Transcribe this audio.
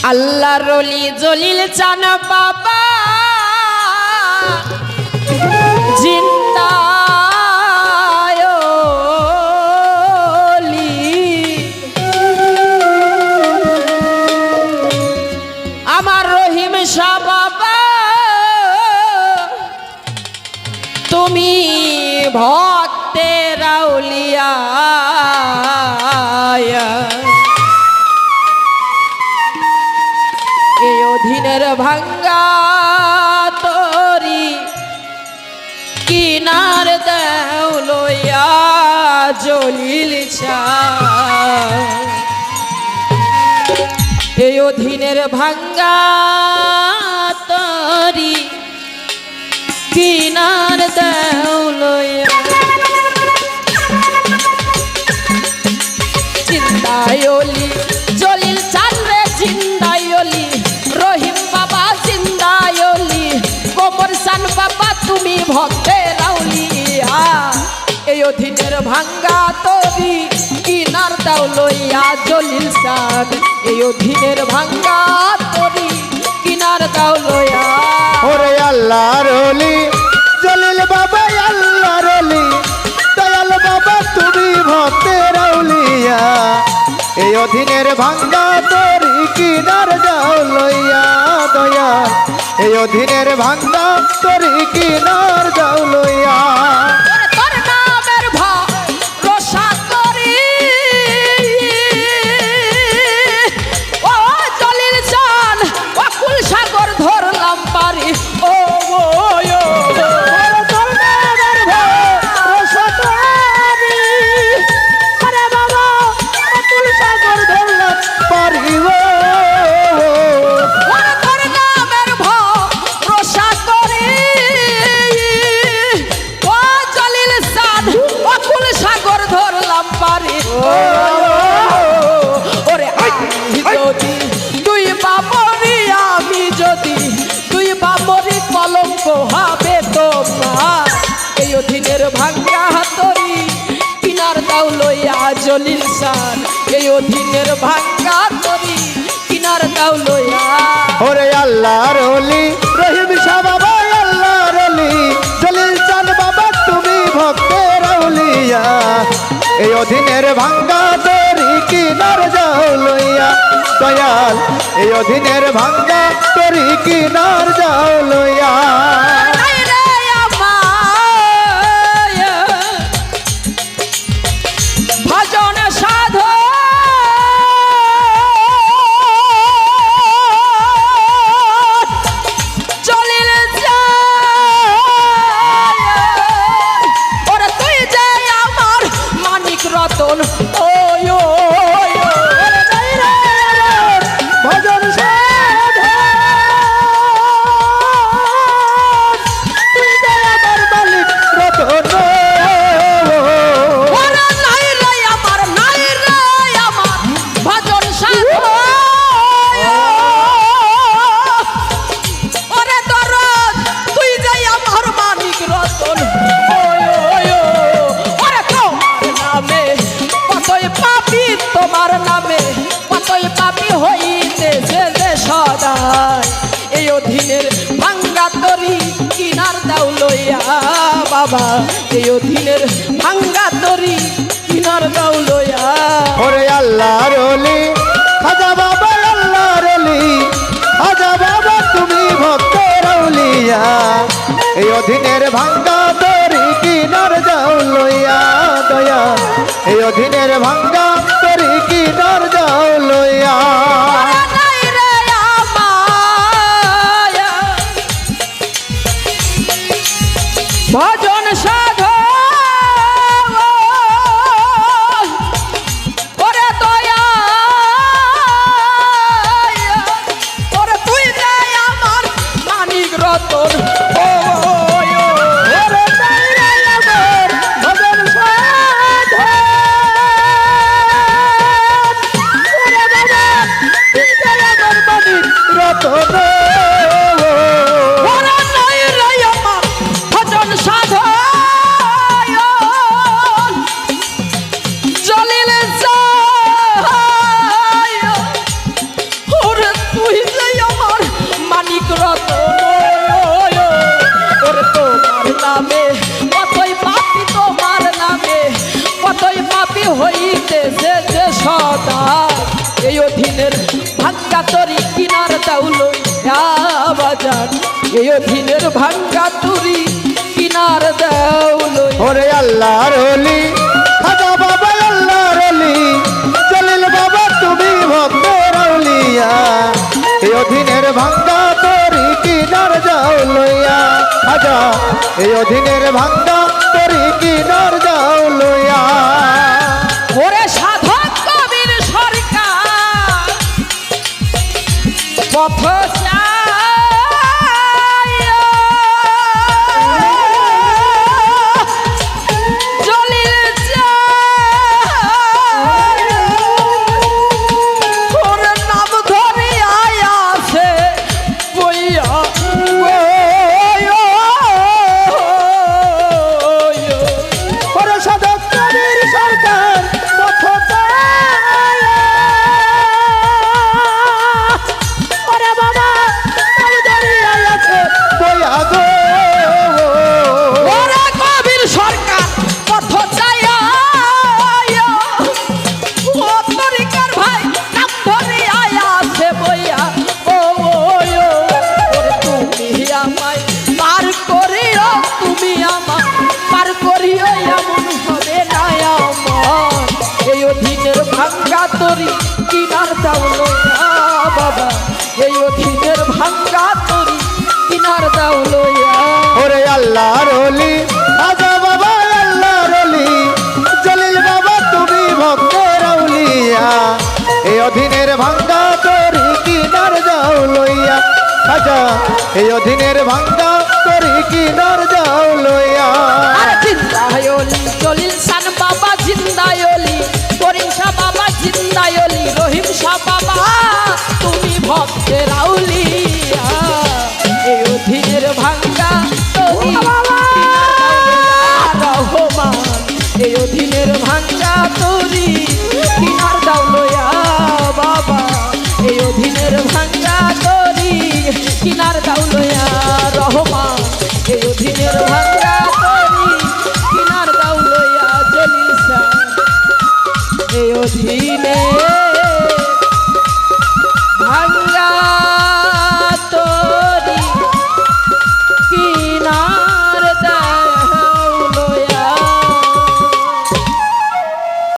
আল্লাহ রলি জলিল চান বাবা জিন্দায়লি আমার রহিম শাহ বাবা তুমি ভক্তের আউলিয়া এই অধীনের ভাঙ্গা তরি কিনার দেও লইয়া জলিল এই অধীনের ভাঙ্গা তরি কিনার দেও লইয়া জিন্দায়লি জলিল চান রে জিন্দায়লি রহিম বাবা জিন্দায়লি গোবর চান বাবা তুমি ভক্তের আউলিয়া এই অধীনের ভাঙ্গা তরি কিনার দাও লইয়া জলিল চান এই অধীনের ভাঙ্গা তরি কিনার দাও লইয়া ওরে আল্লাহর ওলি জলিল বাবা আল্লাহর ওলি দয়াল বাবা তুমি ভক্তের আউলিয়া এই অধীনের ভাঙ্গা তরি কিনার যাও লইয়া দয়াল এই অধীনের ভাঙ্গা তরি কিনার যাও লইয়া হবে তোমার এই অধীনের ভাঙ্গা তরি কিনার দাও লইয়া জলিল চান এই অধীনের ভাঙ্গা তরি কিনার দাও লইয়া ওরে আল্লাহর ওলি রহিম শাহ বাবা আল্লাহর ওলি জলিল চান বাবা তুমি ভক্তের আউলিয়া এই অধীনের ভাঙ্গা তরি কিনার যাও লইয়া দয়াল এই অধীনের ভাঙ্গা তরি কিনার যাও লইয়া রতন ভজন মালিক রতন তোমার নামে কতই পাপি হইতেছে যে সদাই এই অধীনের ভাঙ্গা তরি কিনার দাও লইয়া বাবা এই অধীনের ভাঙ্গা তরি কিনার দাও লইয়া ওরে আল্লাহর ওলি খাজা বাবা আল্লাহর ওলি খাজা বাবা তুমি ভক্তের আউলিয়া এই অধীনের ভাঙ্গা তরি কিনার যাও লইয়া দয়া এই অধীনের ভাঙ্গা তরি কিনার যাও লইয়া ভজন সাধ ওরে দয়া ওরে তুই যাই আমার মানিক রতন এসেছে সদা এই অধীনের ভাঙ্গা তরি কিনার দাউলো বাজার এই অধীনের ভাঙ্গা তরি কিনার দাউলো ওরে আল্লাহর ওলি খাজা বাবা আল্লাহর ওলি জলিল বাবা তুমি ভক্তের আউলিয়া এই অধীনের ভাঙ্গা তরি কিনার যাও লইয়া খাজা এই অধীনের ভাঙ্গা তরি কিনার যাও লইয়া ওরে সাধক কবির সরকার পথ ওরে সাধক কবির সরকার পথ ওরে বাবা নাম ধরিয়া আছে বইয়া গো ওরে কবির সরকার পথ চাইয়া ও তরিকার ভাই নাম ধরিয়া আছে বইয়া ও ওরে তুমি আমায় পার করিও তুমি আমায় পার করিও এমন হবে না আমার এই অধীনের ভাঙ্গা তরি কিনার দাউলো বাবা এই অধীনের ভাঙ্গা তরি কিনার দাউলো ওরে আল্লাহর ওলি খাজা বাবা আল্লাহর ওলি জলিল বাবা তুমি ভক্তের আউলিয়া এই অধীনের ভাঙ্গা তরি কিনার যাও লইয়া খাজা এই অধীনের ভাঙ্গা তরি কিনার যাও লইয়া আরে জিন্দায়লি জলিল শান বাবা জিন্দায়লি করিম শাহ বাবা জিন্দায়লি রহিম শাহ বাবা তুমি ভক্তের আউলিয়া এই অধীনের ভাঙ্গা তরি রহমান এই অধীনের ভাঙ্গা তরি কিনার দাউলয়া বাবা এই অধীনের ভাঙ্গা তরি কিনার দাউলয়া রহমান এই অধীনের ভাঙ্গা তরি কিনার দাউলয়া জলিল শাহ এই অধীনে ভাঙ্গা